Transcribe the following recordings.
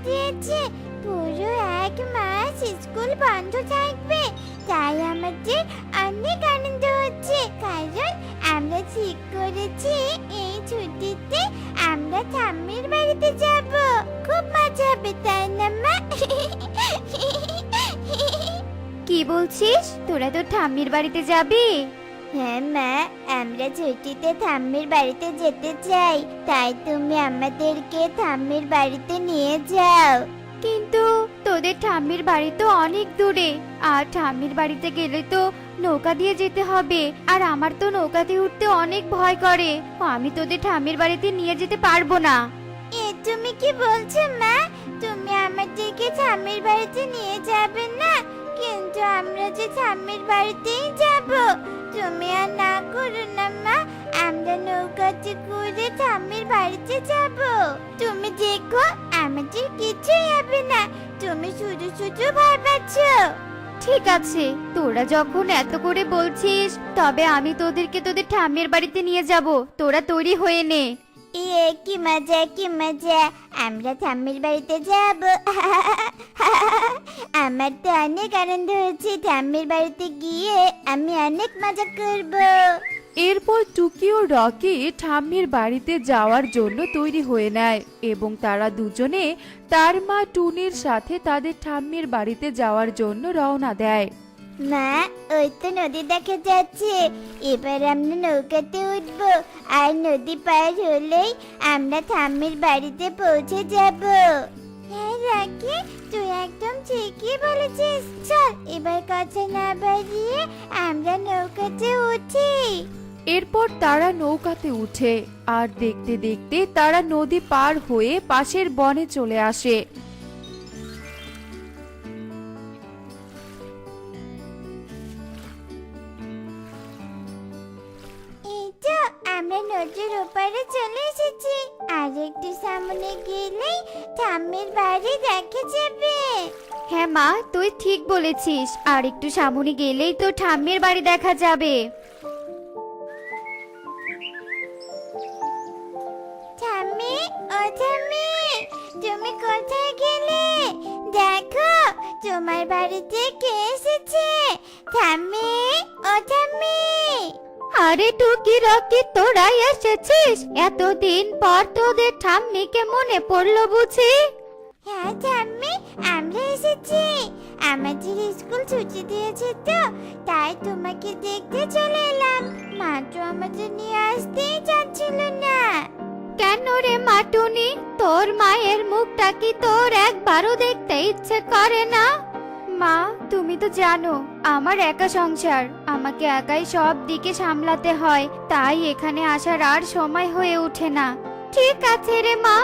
দিয়েছে পুরো 1 মাস স্কুল বন্ধ থাকবে। তাই আমাদের অনেক আনন্দ হচ্ছে, কারণ আমরা ঠিক করেছি এই ছুটিতে আমরা ঠাম্মির বাড়িতে যাব। খুব মজা হবে, তাই না মা? কি বলছিস? তোরা তো ঠাম্মির বাড়িতে যাবি? হ্যাঁ মা, আমরা ছুটিতে ঠাম্মির বাড়িতে যেতে চাই, তাই তুমি আমাদেরকে ঠাম্মির বাড়িতে নিয়ে যাও। কিন্তু তোদের ঠাম্মির বাড়ি তো অনেক দূরে, আর ঠাম্মির বাড়িতে গেলে তো নৌকা দিয়ে যেতে হবে, আর আমার তো নৌকাতে উঠতে অনেক ভয় করে। আমি তোদের ঠাম্মির বাড়িতে নিয়ে যেতে পারবো না। এ তুমি কি বলছো মা? তুমি আমাদেরকে ঠাম্মির বাড়িতে নিয়ে যাবে না? কিন্তু আমরা যে ঠাম্মির বাড়িতেই যাব। তুমি আর না করো না মা, আমরা নৌকাতে করে ঠাম্মির বাড়িতে যাব। তুমি দেখো আমাদের কিছুই হবে না, তুমি শুধু শুধু ভয় পাচ্ছ। ঠিক আছে, তোরা যখন এত করে বলছিস, তবে আমি তোদেরকে তোদের ঠাম্মির বাড়িতে নিয়ে যাব। তোরা তৈরি হয়ে নে। কি মজা, কি মজা, আমরা ঠাম্মির বাড়িতে যাব। আমার তো অনেক আনন্দ হচ্ছে, ঠাম্মির বাড়িতে গিয়ে আমি অনেক মজা করব। এরপর টুকি ও রকি ঠাম্মির বাড়িতে যাওয়ার জন্য তৈরি হয়ে নেয় এবং তারা দুজনে তার মা টুনির সাথে তাদের ঠাম্মির বাড়িতে যাওয়ার জন্য রওনা দেয়। মা, ওই তো নদী দেখা যাচ্ছে, এবার আমরা নৌকাতে উঠব, আর নদী পার হলেই আমরা ঠাম্মির বাড়িতে পৌঁছে যাব। হ্যাঁ রাকি, তুই একদম ঠিকই বলেছিস। চল এবার কথা না বাড়িয়ে আমরা নৌকাতে উঠি। এরপর তারা নৌকাতে উঠে আর দেখতে দেখতে তারা নদী পার হয়ে পাশের বনে চলে আসে। এই তো আমরা নদীর ওপারে চলে এসেছি, আর একটু সামনে গেলেই ঠাম্মির বাড়ি দেখা যাবে। হ্যাঁ মা, তুই ঠিক বলেছিস, আর একটু সামনে গেলেই তো ঠাম্মির বাড়ি দেখা যাবে। ঠাম্মি, ও ঠাম্মি, তুমি কোথায় গেলে? দেখো তোমার বাড়িতে কে এসেছে। ঠাম্মি, ও ঠাম্মি। আরে টুকি রকি, তোরা এসেছিস? এতদিন পর তোদের ঠাম্মিকে মনে পড়লো বুঝি? হ্যাঁ ঠাম্মি, আমরা এসেছি। আমাদের স্কুল ছুটি দিয়েছে তো, তাই তোমাকে দেখতে চলে এলাম। মা তো আমাদের নিয়ে আসতেই চাচ্ছিল না। কেন রে মাটুনি, তোর মায়ের মুখটা কি তোর একবারও দেখতে ইচ্ছে করে না? মা, তুমি তো জানো আমার একা সংসার, আমাকে একাই সব দিকে সামলাতে হয়, তাই এখানে আসার আর সময় হয়ে ওঠে না। ঠিক আছে রে মা,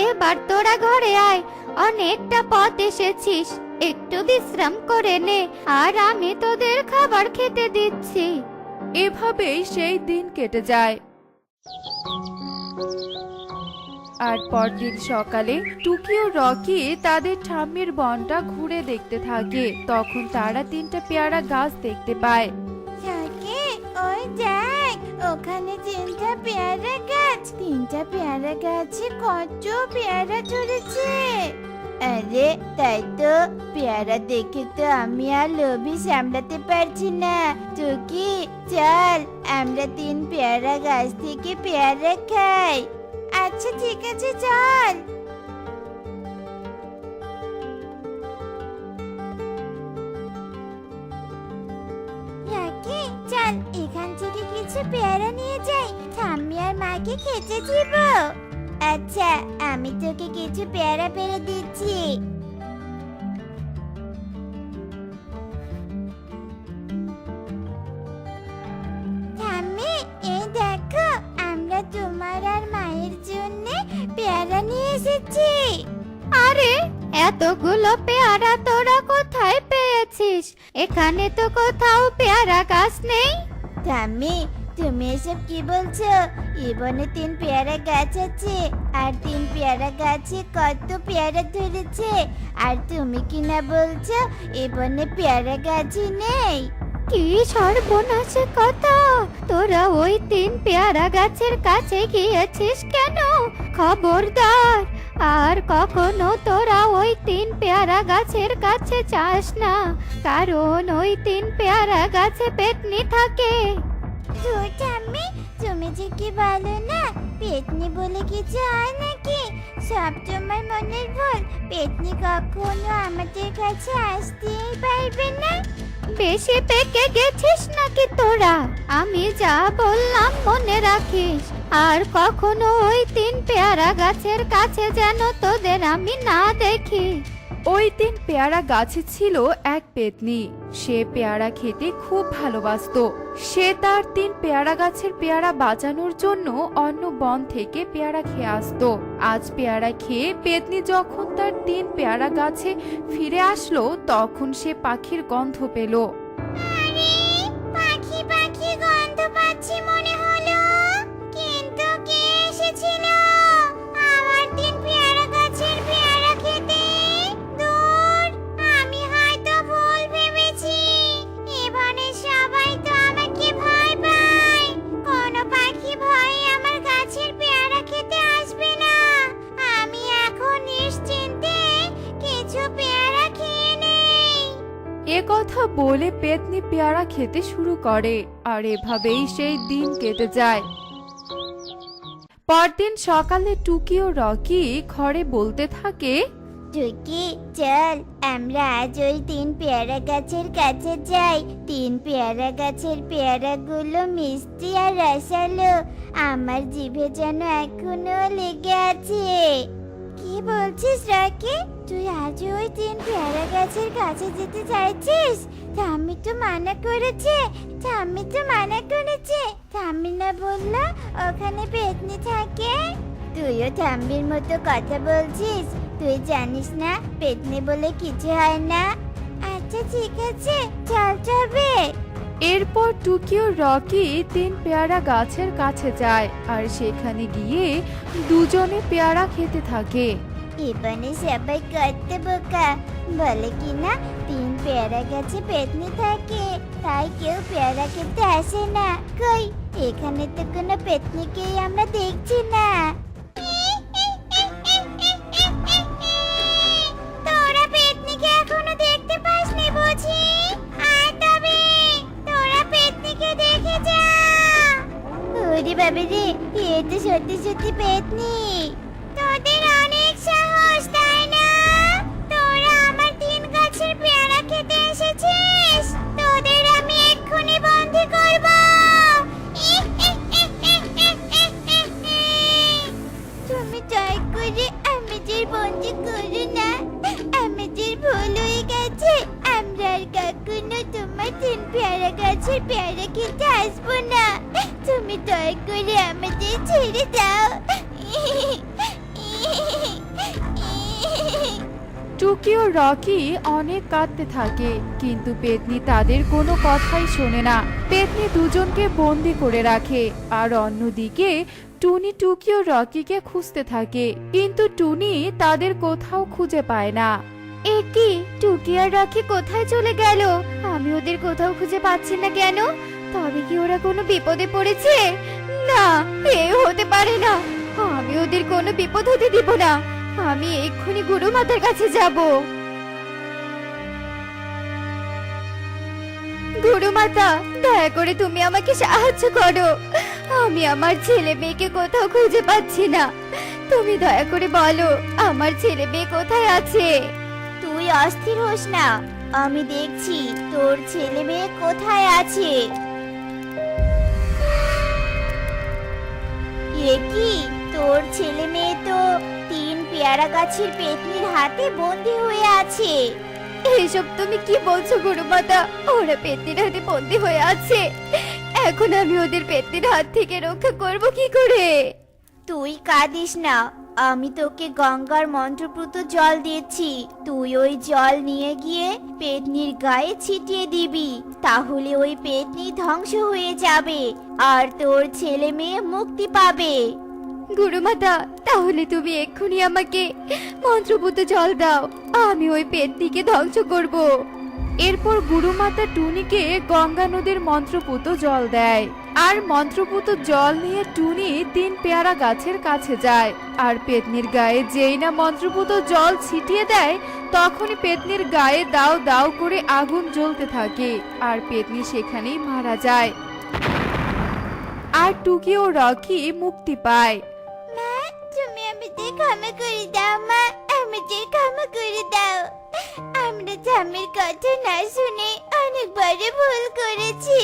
এবার তোরা ঘরে আয়, অনেকটা পথ এসেছিস, একটু বিশ্রাম করে নে, আর আমি তোদের খাবার খেতে দিচ্ছি। এভাবেই সেই দিন কেটে যায়। আর পরদিন সকালে টুকি ও রকি তাদের ঠাম্মির বনটা ঘুরে দেখতে থাকে। তখন তারা 3টা পেয়ারা গাছ দেখতে পায়। রকি, ওই দেখ, ওখানে 3টা পেয়ারা গাছ। 3টা পেয়ারা গাছে কত পেয়ারা ধরেছে। আরে তাই তো, পেয়ারা দেখে তো আমি আর লোভী সামলাতে পারছি না। টুকি চল, আমরা 3 পেয়ারা গাছ থেকে পেয়ারা খাই। আচ্ছা ঠিক আছে, চল। রাকি, চল এখান থেকে কিছু পেয়ারা নিয়ে যাই, ঠাম্মি আর মাকে খেতে দিব। আচ্ছা, আমি তোকে কিছু পেয়ারা পেরে দিচ্ছি। ঠাম্মি, এই দেখো, আমরা তোমার আর মায়ের জন্য পেয়ারা নিয়ে এসেছি। আরে এতগুলো পেয়ারা তোরা কোথায় পেয়েছিস? এখানে তো কোথাও পেয়ারা গাছ নেই। ঠাম্মি, তুমি এসব কি বলছো? এই বনে 3 পেয়ারা গাছ আছে, আর 3 পেয়ারা গাছে কত পেয়ারা ধরেছে, আর তুমি কি না বলছো এই বনে পেয়ারা গাছই নেই? কি সর্বনাশে কথা! তোরা ওই 3 পেয়ারা গাছের কাছে গিয়েছিস কেন? খবরদার, আর কখনো তোরা ওই 3 পেয়ারা গাছের কাছে যাস না, কারণ ওই 3 পেয়ারা গাছে পেতনি থাকে। ধুর ঠাম্মি, তুমি যে কি বলো না, পেতনি বলে কিছু হয় নাকি? সব তোমার মনের ভুল। পেতনি কখনো আমাদের কাছে আসতেই পারবে না। বেশি পেকে গেছিস নাকি তোরা? আমি যা বললাম মনে রাখিস, আর কখনো ওই 3 পেয়ারা গাছের কাছে যেন তোদের আমি না দেখি। ওই 3 পেয়ারা গাছে ছিল এক পেতনি। সে পেয়ারা খেতে খুব ভালোবাসতো। সে তার 3 পেয়ারা গাছের পেয়ারা বাঁচানোর জন্য অন্য বন থেকে পেয়ারা খেয়ে আসতো। আজ পেয়ারা খেয়ে পেতনি যখন তার 3 পেয়ারা গাছে ফিরে আসলো, তখন সে পাখির গন্ধ পেল। আরে, পাখি পাখি গন্ধ পাচ্ছি মনে হলো, কিন্তু কে এসেছিল আমার 3 পেয়ারা গাছের পেয়ারা খেতে? দূর, আমি হয়তো ভুল ভেবেছি। এখানে সবাই তো আমাকে ভয় পায়। কোনো পাখি ভয়ে আমার গাছের পেয়ারা খেতে আসবে না। আমি এখন নিশ্চিন্তে কিছু পেয়ারা খেয়ে নেই। এ কথা বলে পেতনি পেয়ারা খেতে শুরু করে, আর এভাবেই সেই দিন কেটে যায়। পরদিন সকালে টুকি ও রকি ঘরে বলতে থাকে, টুকি, চল আমরা আজ ওই 3 পেয়ারা গাছের কাছে যাই। 3 পেয়ারা গাছের পেয়ারাগুলো মিষ্টি আর রসালো। আমার জিভে যেন এখনো লেগে আছে। কি বলছিস রকি? তুই আজ ওই 3 পেয়ারা গাছের কাছে যেতে চাইছিস? ঠাম্মি তো মানা করেছে। ঠাম্মি না বললো ওখানে পেতনি থাকে? তুইও ঠাম্মির মতো কথা বলছিস। তুই জানিস না পেতনি বলে কিছু হয় না। আচ্ছা ঠিক আছে, চল তবে। এরপর টুকি ও রকি 3 পেয়ারা গাছের কাছে যায়, আর সেখানে গিয়ে দুজনে পেয়ারা খেতে থাকে। এবারে সবাই করতে বোকা, বলে কিনা 3 পেয়ারা গাছে পেতনি থাকে, তাই কেউ পেয়ারা খেতে আসে না। কই, এখানে তো কোনো পেতনিকেই আমরা দেখছি না। তোরা পেতনিকে এখনো দেখতে পাসনি বুঝি? আয় তবে, তোরা পেতনিকে দেখে যা। ওরে বাবা রে, এ তো সত্যি সত্যি পেতনি। তোদের অনেক সাহস, তাই না? তোরা আমার 3 গাছের পেয়ারা খেতে এসেছিস। তোদের আমি এক্ষুনি বন্দি করব। তুমি দয়া করে আমাদের বন্দি করো না। আমাদের ভুল হয়ে গেছে। আমরা আর কখনো তোমার 3 পেয়ারা গাছের পেয়ারা খেতে আসবো না। তুমি দয়া করে আমাদের ছেড়ে দাও। টুকি ও রকি অনেক কাঁদতে থাকে, কিন্তু পেতনি তাদের কোনো কথাই শোনে না। পেতনি দুজনকে বন্দি করে রাখে, আর অন্যদিকে টুনি টুকি ও রকিকে খুঁজতে থাকে, কিন্তু টুনি তাদের কোথাও খুঁজে পায় না। এ কি, টুকি আর রকি কোথায় চলে গেল? আমি ওদের কোথাও খুঁজে পাচ্ছি না কেন? তবে কি ওরা কোনো বিপদে পড়েছে? না, এ হতে পারে না। আমি ওদের কোনো বিপদ হতে দিব না। আমি এক্ষুনি গুরু মাতার কাছে যাব। গুরু মাতা, দয়া করে তুমি আমাকে সাহায্য করো। আমি আমার ছেলে মেয়েকে কোথাও খুঁজে পাচ্ছি না। তুমি দয়া করে বলো আমার ছেলে মেয়ে কোথায় আছে। তুই অস্থির হোস না, আমি দেখছি তোর ছেলে মেয়ে কোথায় আছে। এ কি, তোর ছেলে মেয়ে তো 3 পেয়ারা গাছের পেতনির হাতে বন্দি হয়ে আছে। এইসব তুমি কি বলছো গুরুমাতা? ওরা পেতনির হাতে বন্দি হয়ে আছে। এখন আমি ওদের পেতনির হাত থেকে রক্ষা করব কি করে? তুই কাঁদিস না, আমি তোকে গঙ্গার মন্ত্রপুত জল দিয়েছি। তুই ওই জল নিয়ে গিয়ে পেতনির গায়ে ছিটিয়ে দিবি, তাহলে ওই পেতনি ধ্বংস হয়ে যাবে আর তোর ছেলে মেয়ে মুক্তি পাবে। গুরুমাতা, তাহলে তুমি এক্ষুনি আমাকে মন্ত্রপুত জল দাও। আমি ওই পেতনিকে ধ্বংস করব। এরপর গুরুমাতা টুনিকে গঙ্গা নদীর মন্ত্রপুত জল দেয়। আর মন্ত্রপুত জল নিয়ে টুনি 3 পেয়ারা গাছের কাছে যায়। আর পেতনির গায়ে যেই না মন্ত্রপুত জল ছিটিয়ে দেয়, তখনই পেতনির গায়ে দাও দাও করে আগুন জ্বলতে থাকে, আর পেতনি সেখানেই মারা যায়। আর টুকি ও রকি মুক্তি পায়। মা, তুমি আমাদের ক্ষমা করে দাও। মা, আমাদের ক্ষমা করে দাও। আমরা ঠাম্মির কথা না শুনে অনেক বড় ভুল করেছি।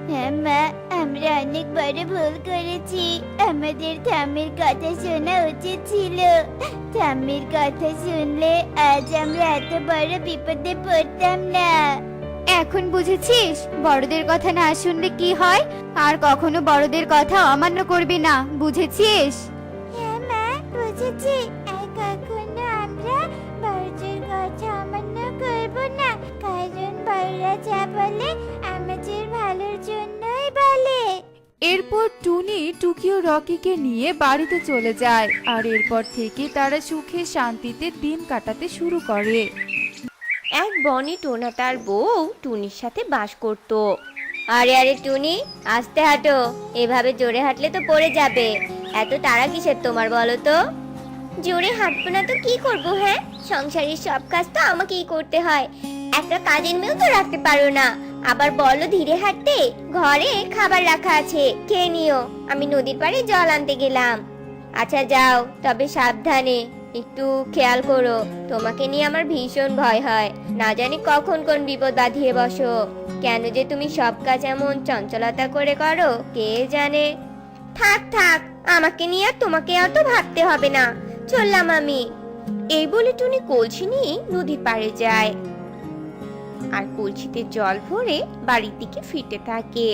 হ্যাঁ মা, আমরা অনেক বড় ভুল করেছি। আমাদের ঠাম্মির কথা শোনা উচিত ছিল। ঠাম্মির কথা শুনলে আজ আমরা এত বড় বিপদে পড়তাম না। এখন বুঝেছিস বড়দের কথা না শুনলে কি হয়? আর কখনো বড়দের কথা অমান্য করবি না, বুঝেছিস? হ্যাঁ মা, বুঝেছি। আর কখনো আমরা বড়দের কথা অমান্য করব না, কারণ বড়রা যা বলে আমাদের ভালোর জন্যই বলে। এরপর টুনি টুকি ও রকিকে নিয়ে বাড়িতে চলে যায়। আর এরপর থেকে তারা সুখে শান্তিতে দিন কাটাতে শুরু করে। এক বনে টোনা তার বউ টুনির সাথে বাস করত। আরে আরে টুনি, আস্তে হাঁটো, এভাবে জোরে হাঁটলে তো পড়ে যাবে। এত তাড়া কিসের তোমার বলো তো? জোরে হাঁটবো না তো কি করবো? হ্যাঁ, সংসারের সব কাজ তো আমাকেই করতে হয়। একটা কাজের মেয়েও তো রাখতে পারো না। আবার বলো ধীরে হাঁটতে। ঘরে খাবার রাখা আছে, খেয়ে নিও। আমি নদীর পাড়ে জল আনতে গেলাম। আচ্ছা যাও, তবে সাবধানে, একটু খেয়াল করো। তোমাকে নিয়ে আমার ভীষণ ভয় হয়। না জানি কখন কোন বিপদ বাঁধিয়ে বসো। কেন যে তুমি সব কাজ এমন চঞ্চলতা করে করো কে জানে। থাক থাক, আমাকে নিয়ে আর তোমাকে অত ভাবতে হবে না, চললাম আমি। এই বলে টুনি কলসি নিয়ে নদীর পাড়ে যায় আর কলসিতে জল ভরে বাড়ির দিকে ফিরতে থাকে।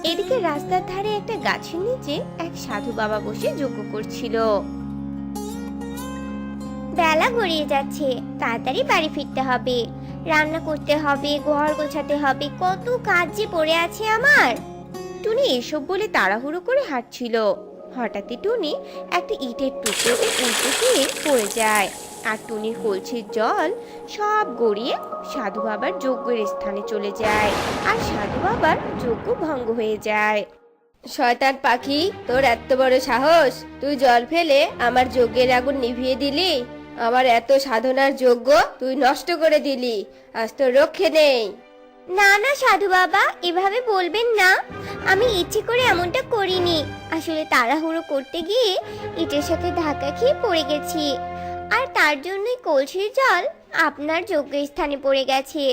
এদিকে রাস্তার ধারে একটা গাছের নিচে এক সাধু বাবা বসে যজ্ঞ করছিল। বেলা গড়িয়ে যাচ্ছে, তাড়াতাড়ি বাড়ি ফিরতে হবে। রান্না করতে হবে, ঘর গোছাতে হবে, কত কাজ যে পড়ে আছে আমার। টুনি এসব বলে তাড়াহুড়ো করে হাঁটছিল। হঠাৎই টুনি একটা ইটের টুকরোতে উল্টে গিয়ে পড়ে যায়। আর টুনির কলসির জল সব গড়িয়ে সাধু বাবার যজ্ঞের স্থানে চলে যায়। আর সাধু বাবার যজ্ঞ ভঙ্গ হয়ে যায়। শয়তান পাখি, তোর এত বড় সাহস! তুই জল ফেলে আমার যজ্ঞের আগুন নিভিয়ে দিলি। আমার এত সাধনার যজ্ঞ তুই নষ্ট করে দিলি। আজ তো রক্ষে নেই। না না সাধু বাবা, এভাবে বলবেন না। আমি ইচ্ছে করে এমনটা করিনি। আসলে তাড়াহুড়ো করতে গিয়ে ইটের সাথে ধাক্কা খেয়ে পড়ে গেছি। আর তার জন্যই কলসির জল আপনার যজ্ঞের স্থানে পড়ে গেছে।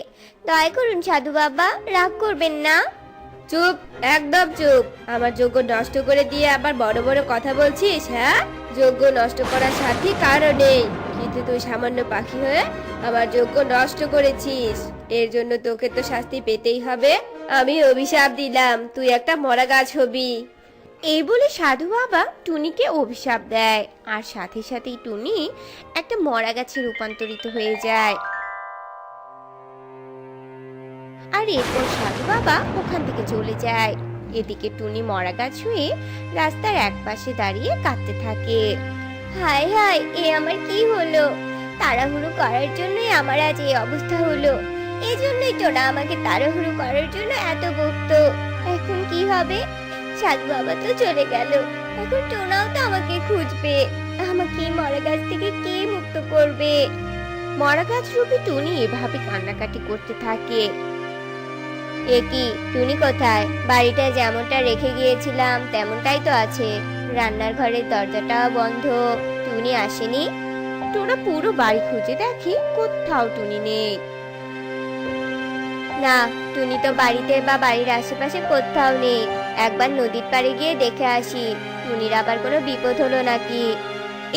দয়া করুন সাধু বাবা, রাগ করবেন না। চুপ, একদম চুপ। আমার যজ্ঞ নষ্ট করে দিয়ে আবার বড় বড় কথা বলছিস? হ্যাঁ, যজ্ঞ নষ্ট করার সাথে কারণ নেই, কিন্তু তুই সামান্য পাখি হয়ে আমার যজ্ঞ নষ্ট করেছিস। এর জন্য তোকে তো শাস্তি পেতেই হবে। আমি অভিশাপ দিলাম, তুই একটা মরা গাছ হবি। এই বলে সাধু বাবা টুনিকে অভিশাপ দেয়। আর সাথে সাথেই টুনি একটা মরা গাছে রূপান্তরিত হয়ে যায়। আর এরপর সাধু বাবা ওখান থেকে চলে যায়। এদিকে টুনি মরা গাছ হয়ে রাস্তার একপাশে দাঁড়িয়ে কাঁদতে থাকে। হায় হায়, এ আমার কি হলো? তাড়াহুড়ো করার জন্যই আমার আজ এই অবস্থা হলো। এজন্যই টোনা আমাকে তাড়াহুড়ো করার জন্য এত বকতো। এখন কি হবে? সাধু বাবা তো চলে গেল, এখন টোনাও তো আমাকে খুঁজবে। আমাকে মরা গাছ থেকে কে মুক্ত করবে? মরা গাছ রূপী টুনি এভাবে কান্নাকাটি করতে থাকে। এ কি, টুনি কোথায়? বাড়িটা যেমনটা রেখে গিয়েছিলাম তেমনটাই তো আছে। রান্নার ঘরের দরজাটাও বন্ধ, টুনি আসেনি। টোনা পুরো বাড়ি খুঁজে দেখে, কোথাও টুনি নেই। না, টুনি তো বাড়িতে বা বাড়ির আশেপাশে কোথাও নেই। একবার নদীর পাড়ে গিয়ে দেখে আসি, টুনির আবার কোনো বিপদ হলো নাকি।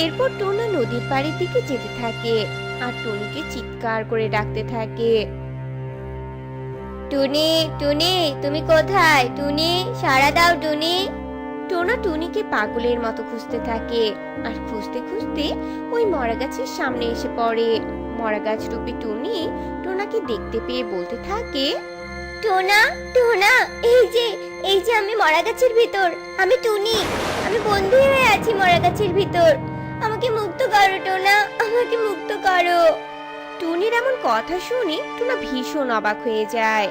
এরপর টোনা নদীর পাড়ের দিকে যেতে থাকে আর টুনিকে চিৎকার করে ডাকতে থাকে। টুনি, টুনি, তুমি কোথায়? টুনি, সাড়া দাও টুনি। টোনা টুনিকে পাগলের মতো খুঁজতে থাকে আর খুঁজতে খুঁজতে ওই মরা গাছের সামনে এসে পড়ে। মরা গাছ রূপী টুনি টোনাকে দেখতে পেয়ে বলতে থাকে, টোনা, টোনা, এই যে আমি মরা গাছের ভিতর। আমি টুনি, আমি বন্দী হয়ে আছি মরা গাছের ভিতর। আমাকে মুক্ত করো টোনা, আমাকে মুক্ত করো। টুনির এমন কথা শুনে টুনা ভীষণ অবাক হয়ে যায়।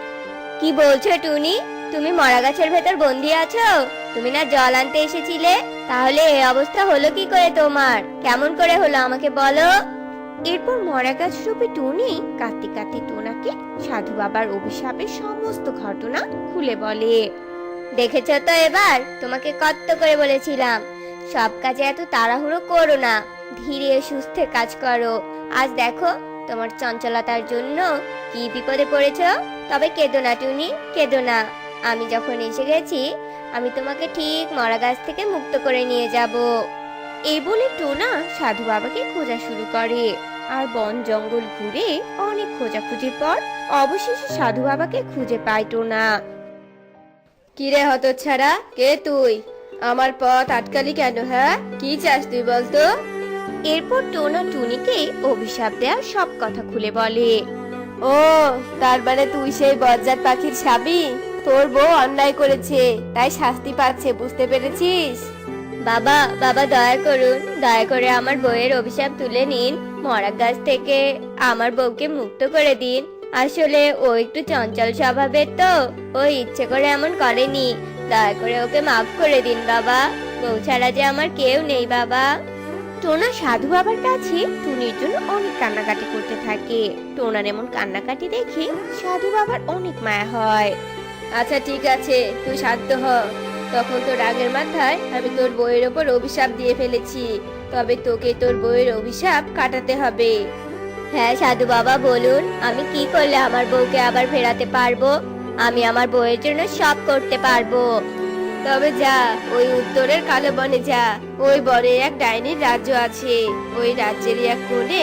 কি বলছো টুনি? তুমি মরা গাছের ভেতর বন্দি আছো? তুমি না জল আনতে এসেছিলে? তাহলে এই অবস্থা হলো কি করে তোমার? কেমন করে হলো আমাকে বলো। এরপর মরা গাছ রূপী টুনি কাঁদতে কাঁদতে টোনাকে সাধু বাবার অভিশাপের সমস্ত ঘটনা খুলে বলে। দেখেছো তো এবার? তোমাকে কত করে বলেছিলাম সব কাজে এত তাড়াহুড়ো করো না, ধীরে সুস্থে কাজ করো। আজ দেখো তোমার চঞ্চলতার জন্য কি বিপদে পড়েছো। তবে কেঁদো না টুনি, কেঁদো না। আমি যখন এসে গেছি আমি তোমাকে ঠিক মরা গাছ থেকে মুক্ত করে নিয়ে যাব। এই বলে টোনা সাধু বাবাকে খোঁজা শুরু করে। আর বন জঙ্গল ঘুরে অনেক খোঁজাখুঁজির পর অবশেষে সাধু বাবাকে খুঁজে পায় টোনা। কিরে হতচ্ছাড়া, কে তুই? আমার পথ আটকালি কেন? হ্যাঁ, কি চাস তুই বলতো? এরপর টোনা টুনিকে অভিশাপ দেওয়ার সব কথা খুলে বলে। ও, তার মানে তুই সেই বজ্জাত পাখির স্বামী? তোর বউ অন্যায় করেছে, তাই শাস্তি পাচ্ছে, বুঝতে পেরেছিস? বাবা, বাবা দয়া করুন, দয়া করে আমার বউয়ের অভিশাপ তুলে নিন। মরা গাছ থেকে আমার বউকে মুক্ত করে দিন। আসলে ও একটু চঞ্চল স্বভাবের, তো ও ইচ্ছে করে এমন করেনি। দয়া করে ওকে মাফ করে দিন বাবা। বউ ছাড়া যে আমার কেউ নেই বাবা। টোনা সাধু বাবার কাছে টুনির জন্য অনেক কান্নাকাটি করতে থাকে। টোনার এমন কান্নাকাটি দেখে সাধু বাবার অনেক মায়া হয়। আচ্ছা ঠিক আছে, তুই শান্ত হ। তখন তোর রাগের মাথায় আমি তোর বউয়ের ওপর অভিশাপ দিয়ে ফেলেছি, তবে তোকে তোর বউয়ের অভিশাপ কাটাতে হবে। হ্যাঁ সাধু বাবা বলুন, আমি কি করলে আমার বউকে আবার ফেরাতে পারবো? আমি আমার বউয়ের জন্য সব করতে পারবো। তবে যা, ওই উত্তরের কালো বনে যা। ওই বনে এক ডাইনির রাজ্য আছে। ওই রাজ্যেরই এক কোণে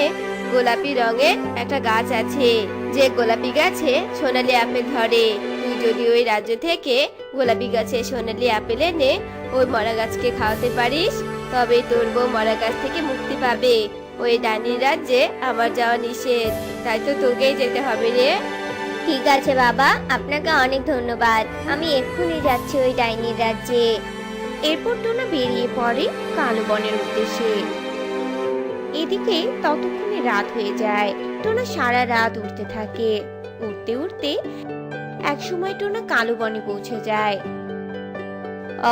গোলাপি রঙের একটা গাছ আছে, যে গোলাপি গাছে সোনালী আপেল ধরে। তুই যদি ওই রাজ্য থেকে গোলাপি গাছে সোনালী আপেল এনে ওই মরা গাছকে খাওয়াতে পারিস, তবেই তোর বউ মরা গাছ থেকে মুক্তি পাবে। ওই ডাইনির রাজ্যে আমার যাওয়া নিষেধ, তাই তো তোকেই যেতে হবে রে। ঠিক আছে বাবা, আপনাকে অনেক ধন্যবাদ। আমি এক্ষুনি যাচ্ছি ওই ডাইনির রাজ্যে। এরপর টোনা বেরিয়ে পড়ে কালো বনের উদ্দেশ্যে। এদিকে ততক্ষণে রাত হয়ে যায়। টোনা সারা রাত উঠতে থাকে। উঠতে উঠতে একসময় টোনা কালো বনে পৌঁছে যায়।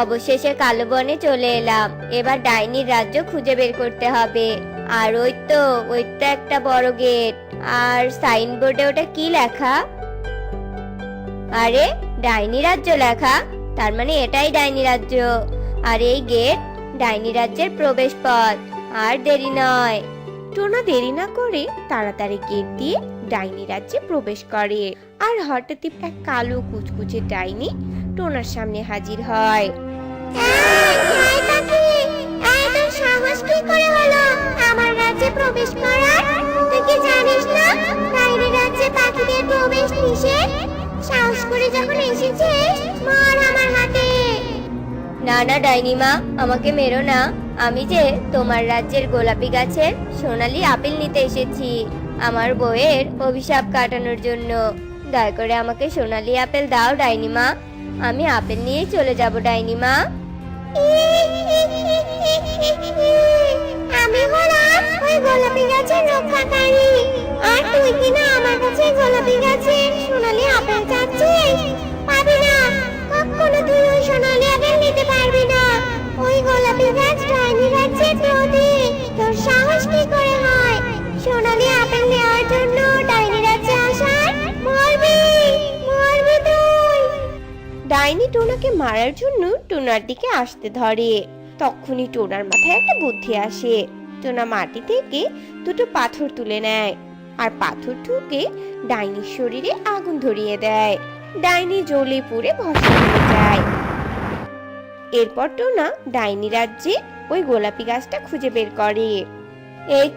অবশেষে কালো বনে চলে এলাম। এবার ডাইনির রাজ্য খুঁজে বের করতে হবে। আর ওই তো একটা বড় গেট। আর সাইনবোর্ডে ওটা কি লেখা? আরে, ডাইনি রাজ্য লেখা। তার মানে এটাই ডাইনি রাজ্য। আর এই গেট ডাইনি রাজ্যের প্রবেশ পথ। আর দেরি নয়। টোনা দেরি না করে তাড়াতাড়ি গেট দিয়ে ডাইনি রাজ্যে প্রবেশ করে। আর হঠাৎই এক কালো কুচকুচে ডাইনি টোনার সামনে হাজির হয়। সাহস কি করে হলো আমার রাজ্যে প্রবেশ করার? তুই কি জানিস না ডাইনি রাজ্যে পাখিদের প্রবেশ নিষেধ? সাহস করে যখন এসেছিস, মর আমার হাতে। না না ডাইনি মা, আমাকে মেরো না। আমি যে তোমার রাজ্যের গোলাপি গাছের সোনালী আপেল নিতে এসেছি, আমার বউয়ের অভিশাপ কাটানোর জন্য। দয়া করে আমাকে সোনালী আপেল দাও ডাইনি মা। আমি আপেল নিয়েই চলে যাব ডাইনি মা। আমি হলাম ওই গোলাপি গাছের রক্ষাকারী, আর তুই কিনা আমার কাছে গোলাপি গাছের সোনালী আপেল চাচ্ছিস? পাবি না, কখনো তুই ওই সোনালী আপেল নিতে পারবি না। ওই গোলাপি গাছ ডাইনি রাজ্যের প্রতীক। তোর সাহস কি করে হয় সোনালী আপেল নেওয়ার জন্য ডাইনি রাজ্যে আসার? মরবি, মরবি তুই। ডাইনি টোনাকে মারার জন্য টোনার দিকে আসতে ধরে। তখনই টোনার মাথায় একটা বুদ্ধি আসে। টোনা মাটি থেকে দুটো পাথর তুলে নেয়, আর পাথর ঠুকে ডাইনির শরীরে আগুন ধরিয়ে দেয়। ডাইনি জ্বলে পুড়ে ভস্ম হয়ে যায়। এরপর টোনা ডাইনি রাজ্যে ওই গোলাপি গাছটা খুঁজে বের করে। এই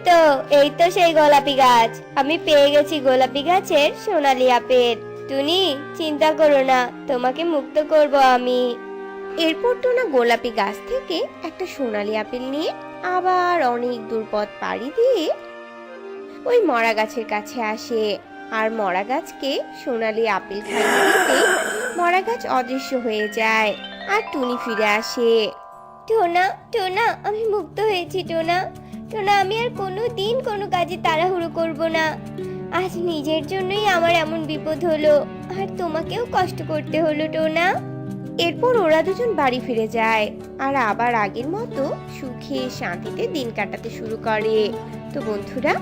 তো সেই গোলাপি গাছ। আমি পেয়ে গেছি গোলাপি গাছের সোনালী আপেল। টুনি, চিন্তা করো না, তোমাকে মুক্ত করব আমি। এরপর টোনা গোলাপি গাছ থেকে একটা সোনালী আপেল নিয়ে আবার অনেক দূর পথ পাড়ি দিয়ে ওই মরা গাছের কাছে আসে। আর মরা গাছকে সোনালী আপেল খাইয়ে দিতে মরা গাছ অদৃশ্য হয়ে যায়। আর টুনি ফিরে আসে। টোনা, টোনা, আমি মুক্ত হয়েছি টোনা। টোনা, আমি আর কোনোদিন কোনো কাজে তাড়াহুড়ো করব না। আজ নিজের জন্যই আমার এমন বিপদ হলো, আর তোমাকেও কষ্ট করতে হলো টোনা। এরপর ওরা দুজন বাড়ি ফিরে যায় আর আবার আগের মতো সুখে শান্তিতে দিন কাটাতে শুরু করে। তো বন্ধুরা,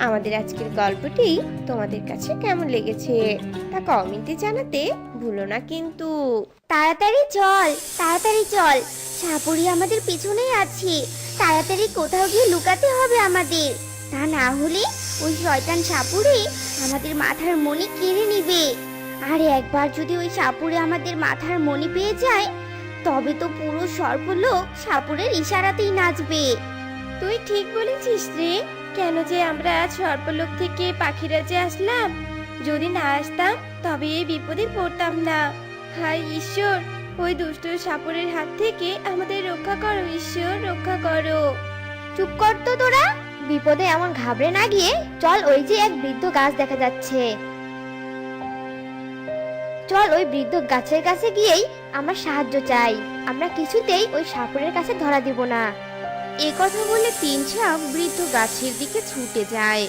আমাদের আজকের গল্পটি তোমাদের কাছে কেমন লেগেছে তা কমেন্টে জানাতে ভুলো না কিন্তু। তাড়াতাড়ি চল, তাড়াতাড়ি চল, সাপুরি আমাদের পিছনেই আছে। তাড়াতাড়ি কোথাও গিয়ে লুকাতে হবে আমাদের, তা না হলে ওই শয়তান সাপুরে আমাদের মাথার মণি কেড়ে নিবে। আর একবার যদি ওই সাপুরে আমাদের মাথার মণি পেয়ে যায়, তবে তো পুরো সর্বলোক সাপুরের ইশারাতেই নাচবে। তুই ঠিক বলেছিস রে। কেন যে আমরা আজ সর্বলোক থেকে পাখিরাজে আসলাম, যদি না আসতাম তবে এই বিপদে পড়তাম না। হায় ঈশ্বর, ওই দুষ্ট সাপুরের হাত থেকে আমাদের রক্ষা করো ঈশ্বর, রক্ষা করো। চুপ কর তো তোরা, বিপদে এমন ঘাবড়ে না গিয়ে চল, ওই যে এক বৃদ্ধ গাছ দেখা যাচ্ছে, চল ওই বৃদ্ধ গাছের কাছে গিয়েই আমার সাহায্য চাই। আমরা কিছুতেই ওই সাপুরের কাছে ধরা দিব না। এ কথা বলে তিন সাপ বৃদ্ধ গাছের দিকে ছুটে যায়।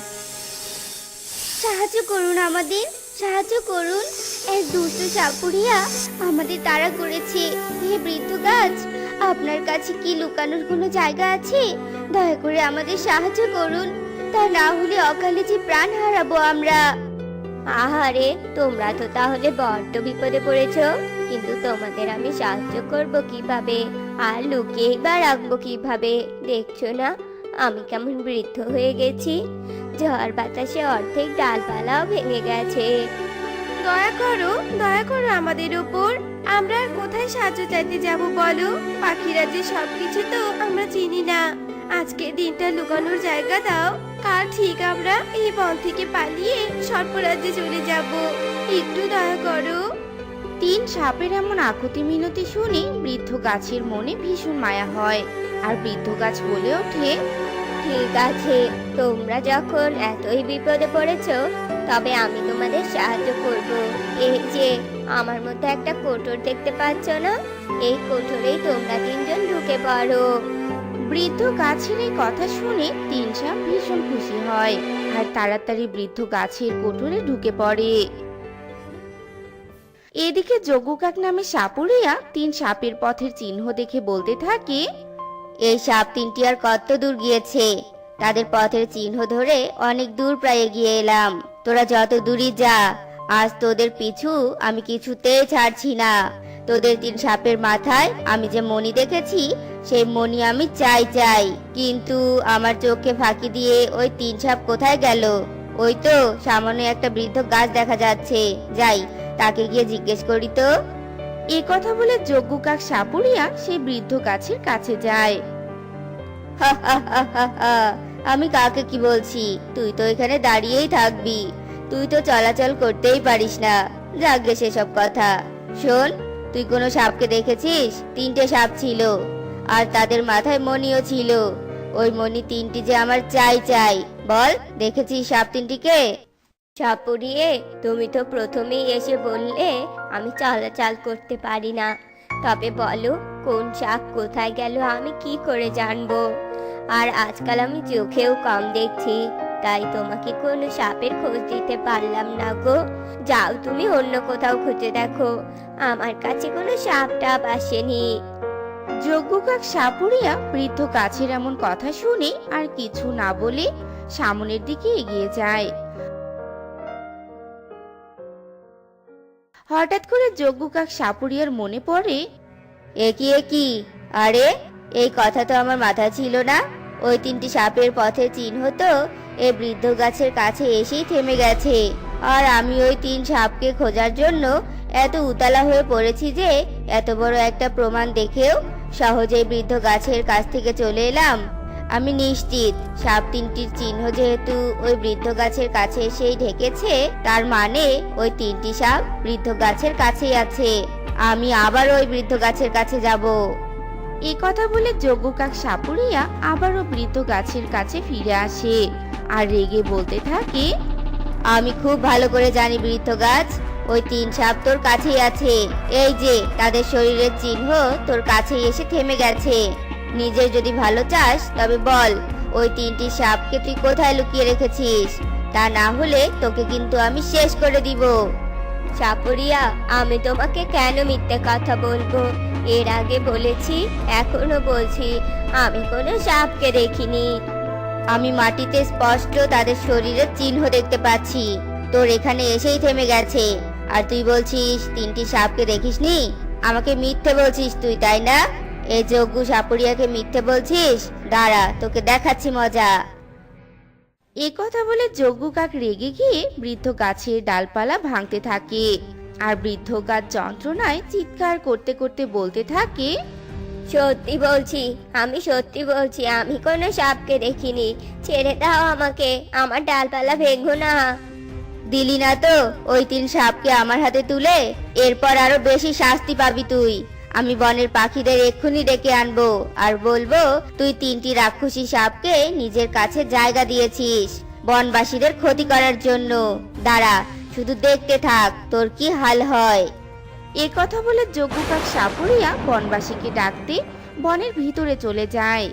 সাহায্য করুন আমাদের, সাহায্য করুন, এক দুষ্ট সাপুরিয়া আমাদের তাড়া করেছে। হে বৃদ্ধ গাছ, আপনার কাছে কি লুকানোর কোনো জায়গা আছে? দয়া করে আমাদের সাহায্য করুন, তা না হলে অকালে যে প্রাণ হারাবো আমরা। আহারে, তোমরা তো তাহলে বড্ড বিপদে পড়েছো, কিন্তু তোমাদের আমি সাহায্য করব কিভাবে, আর লুকিয়ে বা রাখবো কিভাবে? দেখছো না আমি কেমন বৃদ্ধ হয়ে গেছি? ঝড় বাতাসে অর্ধেক ডালপালাও ভেঙে গেছে। দয়া করো, দয়া করো আমাদের উপর। আমরা আর কোথায় সাহায্য চাইতে যাব বলো? পাখিরাজের সবকিছু তো আমরা চিনি না। আজকে দিনটা লুকানোর জায়গা দাও, কাল ঠিক আমরা এই বন থেকে পালিয়ে সর্পরাজ্যে চলে যাব। একটু দয়া করো। তিন সাপের এমন আকুতি মিনতি শুনে বৃদ্ধ গাছের মনে ভীষণ মায়া হয়, আর বৃদ্ধ গাছ বলে ওঠে, ঠিক আছে, তোমরা যখন এতই বিপদে পড়েছো, তবে আমি তোমাদের সাহায্য করব। এই যে আমার মধ্যে একটা কোটর দেখতে পাচ্ছ না, এই কোটরেই তোমরা তিনজন ঢুকে পড়ো। বৃদ্ধ গাছের এই কথা শুনে তিন সাপ ভীষণ খুশি হয় আর তাড়াতাড়ি বৃদ্ধ গাছের কোটরে ঢুকে পড়ে। এদিকে যোগু কাক নামে সাপুরিয়া তিন সাপের পথের চিহ্ন দেখে বলতে থাকে, এই সাপ তিনটি আর কত দূর গিয়েছে, তাদের পথের চিহ্ন ধরে অনেক দূর প্রায় এগিয়ে এলাম। তোরা যত দূরই যা, আজ তোদের পিছু আমি কিছুতেই ছাড়ছি না। তোদের তিন সাপের মাথায় আমি যে মণি দেখেছি, সেই মণি আমি চাই চাই। কিন্তু আমার চোখে ফাঁকি দিয়ে ওই তিন সাপ কোথায় গেল? ওই তো সামনে একটা বৃদ্ধ গাছ দেখা যাচ্ছে, যাই তাকে গিয়ে জিজ্ঞেস করি তো। এ কথা বলে যজ্ঞ কাক সাপুরিয়া সেই বৃদ্ধ গাছের কাছে যায়। হা হা হা হা হা, আমি কাকে কি বলছি? তুই তো এখানে দাঁড়িয়েই থাকবি, তুই তো চলাচল করতেই পারিস না। যাকগে সেসব কথা। শোন, তুই কোনো সাপকে দেখেছিস? তিনটে সাপ ছিল, আর তাদের মাথায় মণিও ছিল। ওই মণি তিনটি যে আমার চাই চাই। বল, দেখেছিস সাপ তিনটিকে? সাপুরিয়ে, তুমি তো প্রথমেই এসে বললে আমি চলাচল করতে পারি না, তবে বলো কোন সাপ কোথায় গেল আমি কি করে জানবো? আর আজকাল আমি চোখেও কম দেখছি, তাই তোমাকে কোনো সাপের খোঁজ দিতে পারলাম না গো। যাও তুমি অন্য কোথাও খুঁজে দেখো, আমার কাছে কোনো সাপ টাপ আসেনি। যজ্ঞ কাক সাপুরিয়া বৃদ্ধ গাছের এমন কথা শুনে আর কিছু না বলে সামনের দিকে এগিয়ে যায়। হঠাৎ করে যজ্ঞ কাক সাপুরিয়ার মনে পড়ে, একি, আরে এই কথা তো আমার মাথায় ছিল না। ওই তিনটি সাপের পথের চিহ্ন তো এই বৃদ্ধ গাছের কাছে এসেই থেমে গেছে, আর আমি ওই তিন সাপকে খোঁজার জন্য এত উতালা হয়ে পড়েছি যে এত বড় একটা প্রমাণ দেখেও সহজেই বৃদ্ধ গাছের কাছ থেকে চলে এলাম। আমি নিশ্চিত সাপ তিনটির চিহ্ন যেহেতু ওই বৃদ্ধ গাছের কাছে এসেই ঢেকেছে, তার মানে ওই তিনটি সাপ বৃদ্ধ গাছের কাছেই আছে। আমি আবার ওই বৃদ্ধ গাছের কাছে যাব। এ কথা বলে যজ্ঞ কাক সাপুরিয়া আবারও বৃদ্ধ গাছের কাছে ফিরে আসে আর রেগে বলতে থাকে, আমি খুব ভালো করে জানি বৃদ্ধ গাছ, ওই তিন সাপ তোর কাছেই আছে। এই যে তাদের শরীরের চিহ্ন তোর কাছেই এসে থেমে গেছে। নিজের যদি ভালো চাস তবে বল, ওই 3টি সাপকে তুই কোথায় লুকিয়ে রেখেছিস, তা না হলে তোকে কিন্তু আমি শেষ করে দিব। সাপুরিয়া, আমি তোমাকে কেন মিথ্যে কথা বলবো? এর আগে বলেছি, এখনো বলছি, আমি কোনো সাপকে দেখিনি। আমি মাটিতে স্পষ্ট তাদের শরীরের চিহ্ন দেখতে পাচ্ছি। তোর এখানে এসেই থেমে গেছে, আর তুই বলছিস 3টি সাপকে দেখিসনি? আমাকে মিথ্যে বলছিস তুই, তাই না? এই যজ্ঞ সাপুরিয়াকে মিথ্যে বলছিস? দাঁড়া, তোকে দেখাচ্ছি মজা। এ কথা বলে যজ্ঞ কাক রেগে গিয়ে বৃদ্ধ গাছের ডালপালা ভাঙতে থাকে। আর বৃদ্ধ গাছ যন্ত্রণায় চিৎকার করতে করতে বলতে থাকে, সত্যি বলছি, আমি সত্যি বলছি, আমি কোনো সাপকে দেখিনি। ছেড়ে দাও আমাকে, আমার ডালপালা ভেঙো না। দিলি না তো ওই 3 সাপকে আমার হাতে তুলে? এরপর আরো বেশি শাস্তি পাবি তুই। আমি বনের পাখিদের এক্ষুনি ডেকে আনবো, আর বলবো তুই 3টি রাক্ষসী সাপকে নিজের কাছে জায়গা দিয়েছিস বনবাসীদের ক্ষতি করার জন্য। দাঁড়া, শুধু দেখতে থাক তোর কি হাল হয়। এ কথা বলে যজ্ঞ কাক সাপুরিয়া বনবাসীকে ডাকতে বনের ভিতরে চলে যায়।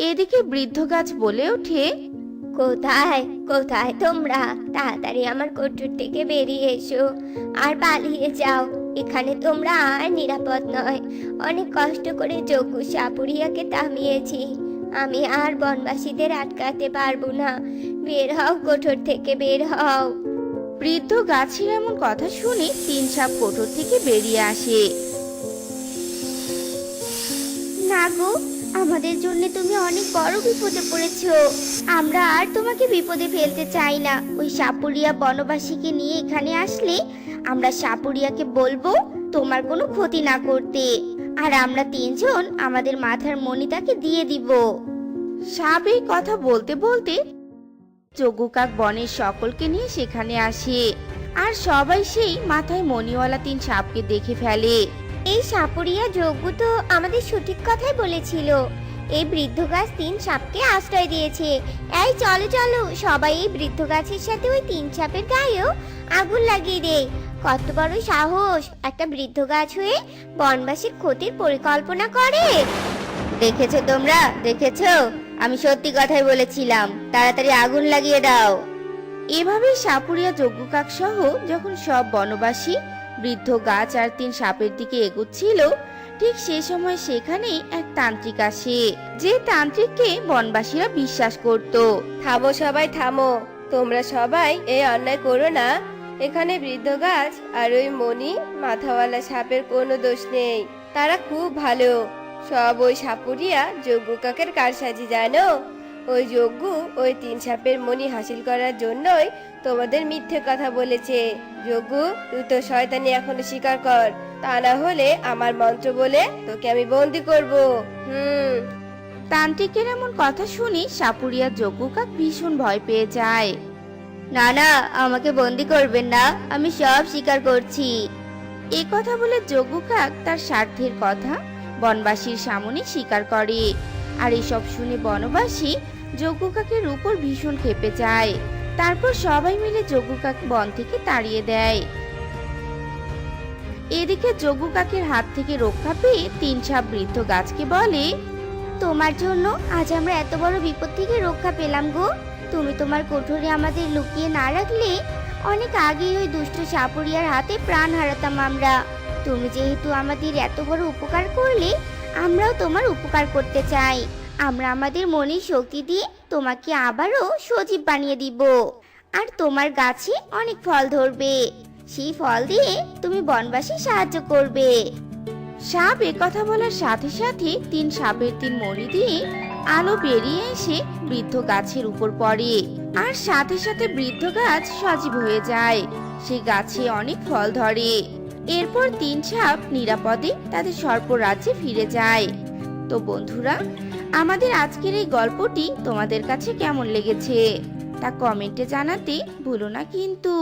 এদিকে বৃদ্ধ গাছ বলে ওঠে, কোথায় কোথায় তোমরা? তাড়াতাড়ি আমার কোঠর থেকে বেরিয়ে এসো আর পালিয়ে যাও। এখানে তোমরা আর নিরাপদ নয়। অনেক কষ্ট করে যজ্ঞ সাপুরিয়াকে থামিয়েছি, আমি আর বনবাসীদের আটকাতে পারবো না। বের হও কোঠর থেকে, বের হও। বৃদ্ধ গাছের এমন কথা শুনে 3 সাপ কোঠর থেকে বেরিয়ে আসে। না গো, আমাদের জন্য তুমি অনেক বড় বিপদে পড়েছো। আমরা আর তোমাকে বিপদে ফেলতে চাই না। ওই সাপুরিয়া বনবাসীকে নিয়ে এখানে আসলে আমরা সাপুরিয়াকে বলবো তোমার কোনো ক্ষতি না করতে, আর আমরা 3 জন আমাদের মাথার মণি তাকে দিয়ে দিব। সাপ এই কথা বলতে বলতে যজ্ঞ কাক বনের সকলকে নিয়ে সেখানে আসে। আর সবাই সেই মাথায় মণিওয়ালা 3 সাপকে দেখে ফেলে। এই সাপুরিয়া যজ্ঞ তো আমাদের সঠিক কথাই বলেছিল। এই বৃদ্ধ গাছ 3 সাপকে আশ্রয় দিয়েছে। এই চলো চলো, সবাই এই বৃদ্ধ গাছের সাথে ওই 3 সাপের গায়েও আগুন লাগিয়ে দেয়। কত বড় সাহস একটা বৃদ্ধ গাছ হয়ে বনবাসীর ক্ষতির পরিকল্পনা করে। দেখেছো তোমরা, দেখেছো? আমি সত্যি কথাই বলেছিলাম। তাড়াতাড়ি আগুন লাগিয়ে দাও। এভাবে সাপুরিয়া যজ্ঞ কাক সহ যখন সব বনবাসী বৃদ্ধ গাছ আর 3 সাপের দিকে এগোচ্ছিল, ঠিক সে সময় সেখানে এক তান্ত্রিক আসে, যে তান্ত্রিককে বনবাসীরা বিশ্বাস করত। থামো সবাই, থামো। তোমরা সবাই এই অন্যায় করো না। এখানে বৃদ্ধ গাছ আর ওই মণি মাথাওয়ালা সাপের কোনো দোষ নেই। তারা খুব ভালো। সব ওই সাপুরিয়া যজ্ঞ কাকের কারসাজি, জানো? ওই যজ্ঞ ওই 3 সাপের মণি হাসিল করার জন্যই তোমাদের মিথ্যে কথা বলেছে। যজ্ঞ, তুই তো শয়তানি এখনো স্বীকার কর, তা না হলে আমার মন্ত্র বলে তোকে আমি বন্দি করব। তান্ত্রিকের এমন কথা শুনে সাপুরিয়া যজ্ঞ কাক ভীষণ ভয় পেয়ে যায়। না না, আমাকে বন্দি করবেন না, আমি সব স্বীকার করছি। এ কথা বলে যজ্ঞ কাক তার স্বার্থের কথা বনবাসীর সামনে স্বীকার করে। আর এসব শুনে বনবাসী যজ্ঞ কাকের উপর ভীষণ ক্ষেপে যায়। তারপর সবাই মিলে যজ্ঞ কাক বন থেকে তাড়িয়ে দেয়। এদিকে যজ্ঞ কাকের হাত থেকে রক্ষা পেয়ে 3 সাপ বৃদ্ধ গাছকে বলে, তোমার জন্য আজ আমরা এত বড় বিপদ থেকে রক্ষা পেলাম গো। তুমি তোমার কোঠরে আমাদের লুকিয়ে না রাখলে অনেক আগেই ওই দুষ্ট সাপুরিয়ার হাতে প্রাণ হারাতাম আমরা। তুমি যেহেতু আমাদের এত বড় উপকার করলে, আমরাও তোমার উপকার করতে চাই। আমরা আমাদের মনের শক্তি দিয়ে তোমাকে আবারও সজীব বানিয়ে দিব, আর তোমার গাছে অনেক ফল ধরবে। সেই ফল দিয়ে তুমি বনবাসী সাহায্য করবে। সাপ কথা বলার সাথে সাথে 3 সাপের 3 মণি দিয়ে আলো বেরিয়ে এসে বৃদ্ধ গাছের উপর পড়ে। আর সাথে সাথে বৃদ্ধ গাছ সজীব হয়ে যায়। সেই গাছে অনেক ফল ধরে। এরপর 3 সাপ নিরাপদে তাদের সর্প রাজ্যে ফিরে যায়। তো বন্ধুরা, আমাদের আজকের এই গল্পটি তোমাদের কাছে কেমন লেগেছে তা কমেন্টে জানাতে ভুলো না কিন্তু।